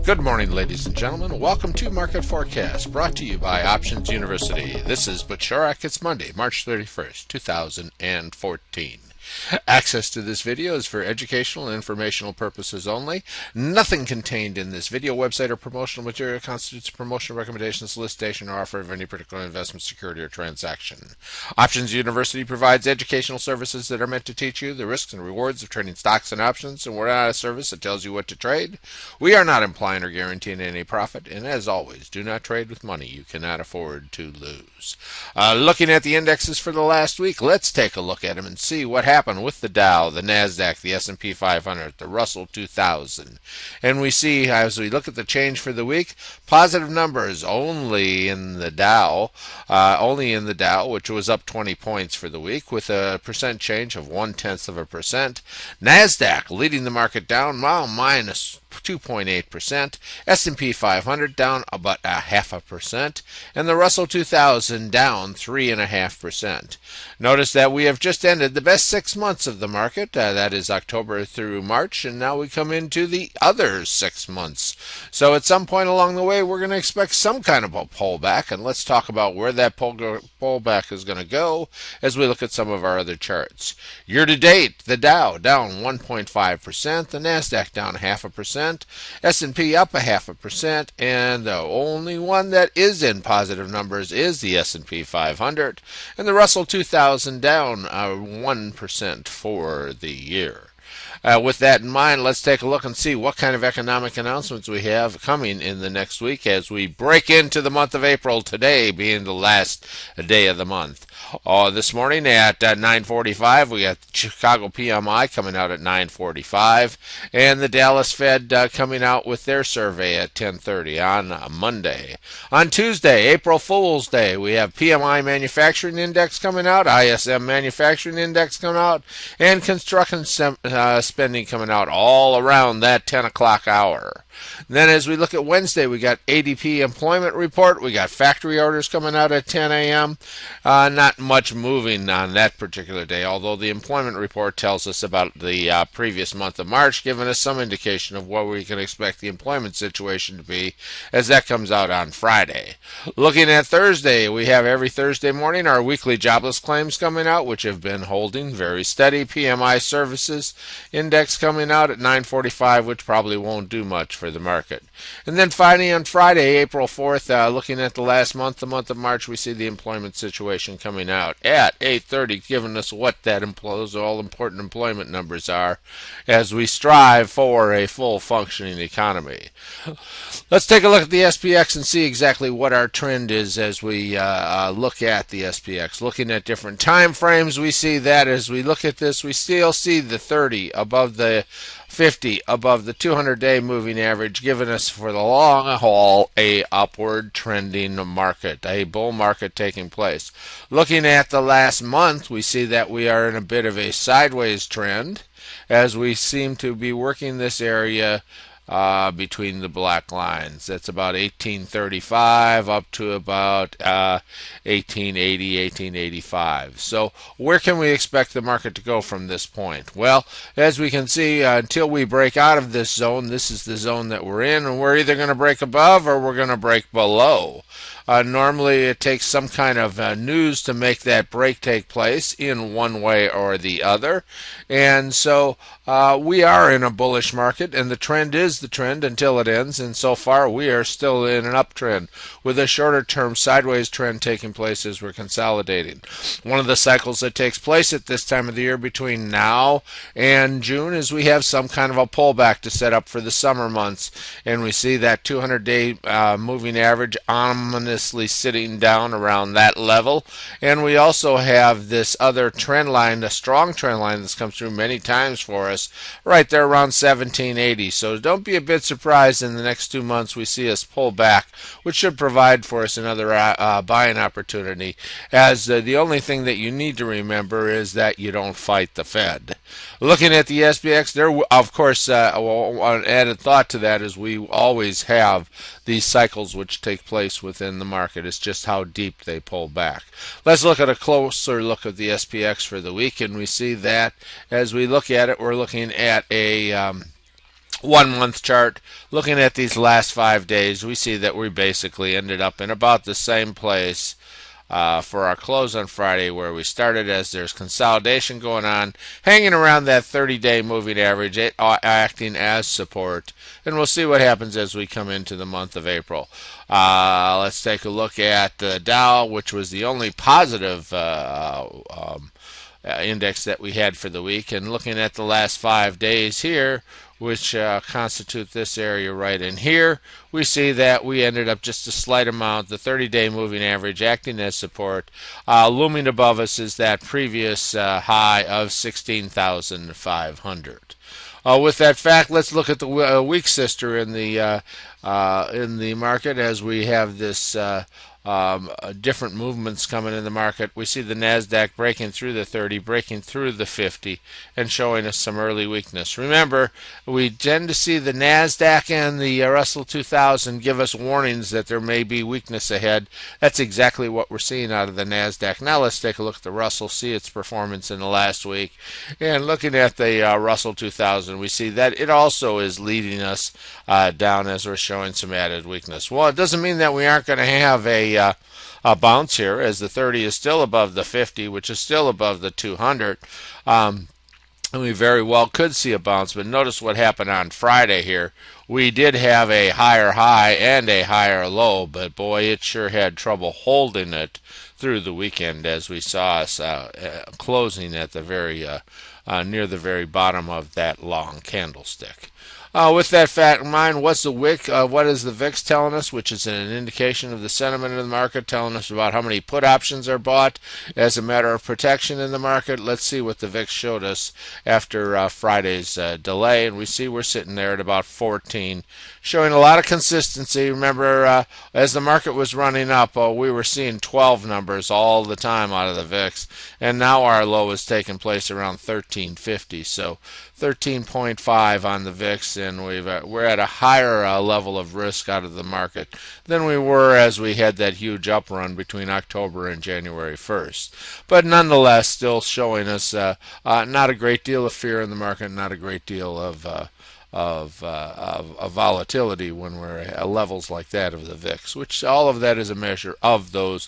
Good morning, ladies and gentlemen. Welcome to Market Forecast, brought to you by Options University. This is Butcharak. It's Monday, March 31st, 2014. Access to this video is for educational and informational purposes only. Nothing contained in this video, website, or promotional material constitutes a promotional recommendation, solicitation, or offer of any particular investment, security, or transaction. Options University provides educational services that are meant to teach you the risks and rewards of trading stocks and options, and we're not a service that tells you what to trade. We are not implying or guaranteeing any profit, and as always, do not trade with money you cannot afford to lose. Looking at the indexes for the last week, let's take a look at them and see what happened with the Dow, the NASDAQ, the S&P 500, the Russell 2000. And we see, as we look at the change for the week, positive numbers only in the Dow, which was up 20 points for the week, with a percent change of 0.1%. NASDAQ leading the market down, minus 2.8%, S&P 500 down about 0.5%, and the Russell 2000 down 3.5%. Notice that we have just ended the best 6 months of the market, that is October through March, and now we come into the other 6 months. So at some point along the way, we're going to expect some kind of a pullback, and let's talk about where that pullback is going to go as we look at some of our other charts. Year to date, the Dow down 1.5%, the NASDAQ down 0.5%, S&P up 0.5%, and the only one that is in positive numbers is the S&P 500, and the Russell 2000 down 1% for the year. With that in mind, let's take a look and see what kind of economic announcements we have coming in the next week as we break into the month of April, today being the last day of the month. This morning at 9:45, we got Chicago PMI coming out at 9:45, and the Dallas Fed coming out with their survey at 10:30 on Monday. On Tuesday, April Fool's Day, we have PMI Manufacturing Index coming out, ISM Manufacturing Index coming out, and construction spending coming out all around that 10 o'clock hour. Then as we look at Wednesday, we got ADP employment report. We got factory orders coming out at 10 a.m. Not much moving on that particular day, although the employment report tells us about the previous month of March, giving us some indication of what we can expect the employment situation to be as that comes out on Friday. Looking at Thursday, we have every Thursday morning our weekly jobless claims coming out, which have been holding very steady. PMI services index coming out at 9:45, which probably won't do much for the market. And then finally on Friday, April 4th, looking at the last month, the month of March, we see the employment situation coming out at 8:30, giving us what those all important employment numbers are as we strive for a full functioning economy. Let's take a look at the SPX and see exactly what our trend is as we look at the SPX. Looking at different time frames, we see that as we look at this, we still see the 30 above the 50 above the 200-day moving average, giving us for the long haul a upward trending market, a bull market taking place. Looking at the last month, we see that we are in a bit of a sideways trend as we seem to be working this area between the black lines. That's about 1835 up to about 1880, 1885. So where can we expect the market to go from this point? Well, as we can see, until we break out of this zone, this is the zone that we're in, and we're either going to break above or we're going to break below. Normally it takes some kind of news to make that break take place in one way or the other. And so we are in a bullish market, and the trend is the trend until it ends. And so far we are still in an uptrend with a shorter term sideways trend taking place as we're consolidating. One of the cycles that takes place at this time of the year between now and June is we have some kind of a pullback to set up for the summer months. And we see that 200-day moving average ominously sitting down around that level, and we also have this other trend line, a strong trend line that's come through many times for us, right there around 1780. So don't be a bit surprised in the next 2 months we see us pull back, which should provide for us another buying opportunity, as the only thing that you need to remember is that you don't fight the Fed. Looking at the SPX, there, of course, an added thought to that is we always have these cycles which take place within the market. It's just how deep they pull back. Let's look at a closer look at the SPX for the week, and we see that as we look at it, we're looking at a 1 month chart, looking at these last 5 days, we see that we basically ended up in about the same place for our close on Friday where we started, as there's consolidation going on, hanging around that 30-day moving average, acting as support. And we'll see what happens as we come into the month of April. Let's take a look at the Dow, which was the only positive index that we had for the week. And looking at the last 5 days here, which constitute this area right in here, we see that we ended up just a slight amount. The 30-day moving average acting as support. Looming above us is that previous high of 16,500. With that fact, let's look at the weak sister in the market, as we have this different movements coming in the market. We see the NASDAQ breaking through the 30, breaking through the 50, and showing us some early weakness. Remember, we tend to see the NASDAQ and the Russell 2000 give us warnings that there may be weakness ahead. That's exactly what we're seeing out of the NASDAQ. Now let's take a look at the Russell, see its performance in the last week. And looking at the Russell 2000, we see that it also is leading us down as we're showing some added weakness. Well, it doesn't mean that we aren't going to have a bounce here, as the 30 is still above the 50, which is still above the 200. And we very well could see a bounce, but notice what happened on Friday here. We did have a higher high and a higher low, but boy, it sure had trouble holding it through the weekend, as we saw us closing at the very near the very bottom of that long candlestick. With that fact in mind, what's the wick? What is the VIX telling us, which is an indication of the sentiment in the market, telling us about how many put options are bought as a matter of protection in the market. Let's see what the VIX showed us after Friday's delay, and we see we're sitting there at about 14, showing a lot of consistency. Remember, as the market was running up, we were seeing 12 numbers all the time out of the VIX, and now our low is taking place around 1350, so 13.5 on the VIX, and we're at a higher level of risk out of the market than we were as we had that huge up run between October and January 1st. But nonetheless, still showing us not a great deal of fear in the market, not a great deal of volatility when we're at levels like that of the VIX, which all of that is a measure of those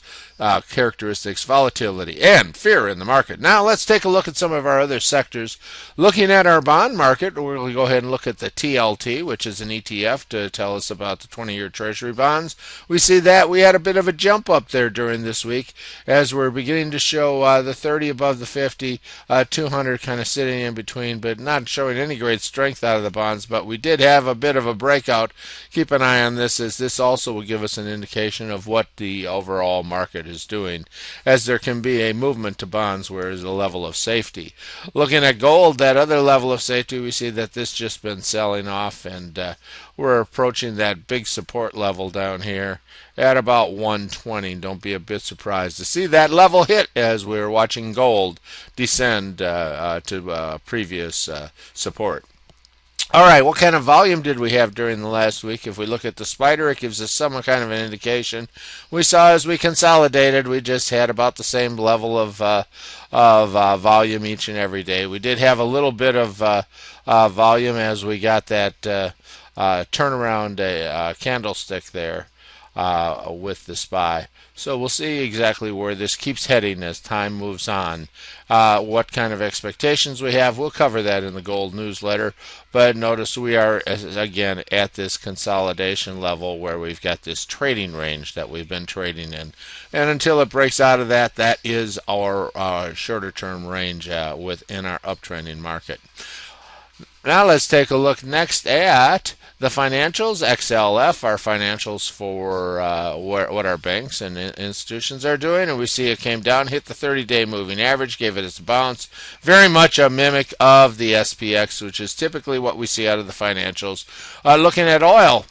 characteristics, volatility and fear in the market. Now let's take a look at some of our other sectors. Looking at our bond market, we're going to go ahead and look at the TLT, which is an ETF to tell us about the 20-year Treasury bonds. We see that we had a bit of a jump up there during this week, as we're beginning to show the 30 above the 50, 200 kind of sitting in between, but not showing any great strength out of the bonds. But we did have a bit of a breakout. Keep an eye on this, as this also will give us an indication of what the overall market is doing, as there can be a movement to bonds where there's a level of safety. Looking at gold, that other level of safety, we see that this just been selling off, and we're approaching that big support level down here at about 120. Don't be a bit surprised to see that level hit as we're watching gold descend to previous support. All right, what kind of volume did we have during the last week? If we look at the spider, it gives us some kind of an indication. We saw as we consolidated, we just had about the same level of volume each and every day. We did have a little bit of volume as we got that turnaround candlestick there with the SPY. So we'll see exactly where this keeps heading as time moves on. What kind of expectations we have, we'll cover that in the gold newsletter. But notice we are, again, at this consolidation level where we've got this trading range that we've been trading in. And until it breaks out of that, that is our shorter term range within our uptrending market. Now let's take a look next at the financials. XLF, our financials for what our banks and institutions are doing, and we see it came down, hit the 30-day moving average, gave it its bounce. Very much a mimic of the SPX, which is typically what we see out of the financials. Looking at oil,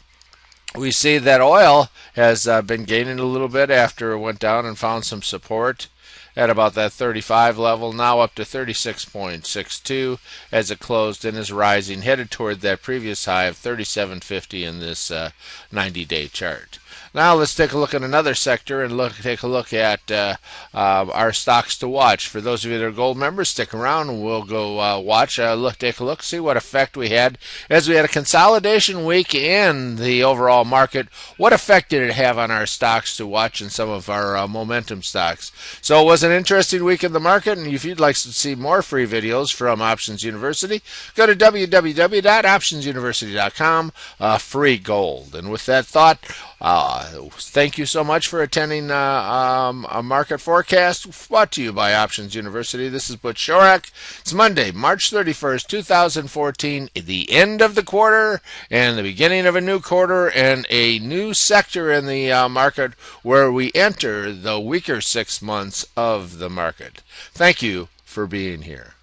we see that oil has been gaining a little bit after it went down and found some support at about that 35 level, now up to 36.62 as it closed and is rising, headed toward that previous high of 37.50 in this 90-day chart. Now let's take a look at another sector and take a look at our stocks to watch. For those of you that are gold members, stick around and we'll go take a look, see what effect we had as we had a consolidation week in the overall market. What effect did it have on our stocks to watch and some of our momentum stocks? So it was an interesting week in the market, and if you'd like to see more free videos from Options University, go to www.optionsuniversity.com, free gold. And with that thought, thank you so much for attending a market forecast brought to you by Options University. This is Butch Shorak. It's Monday, March 31st, 2014, the end of the quarter and the beginning of a new quarter and a new sector in the market where we enter the weaker 6 months of the market. Thank you for being here.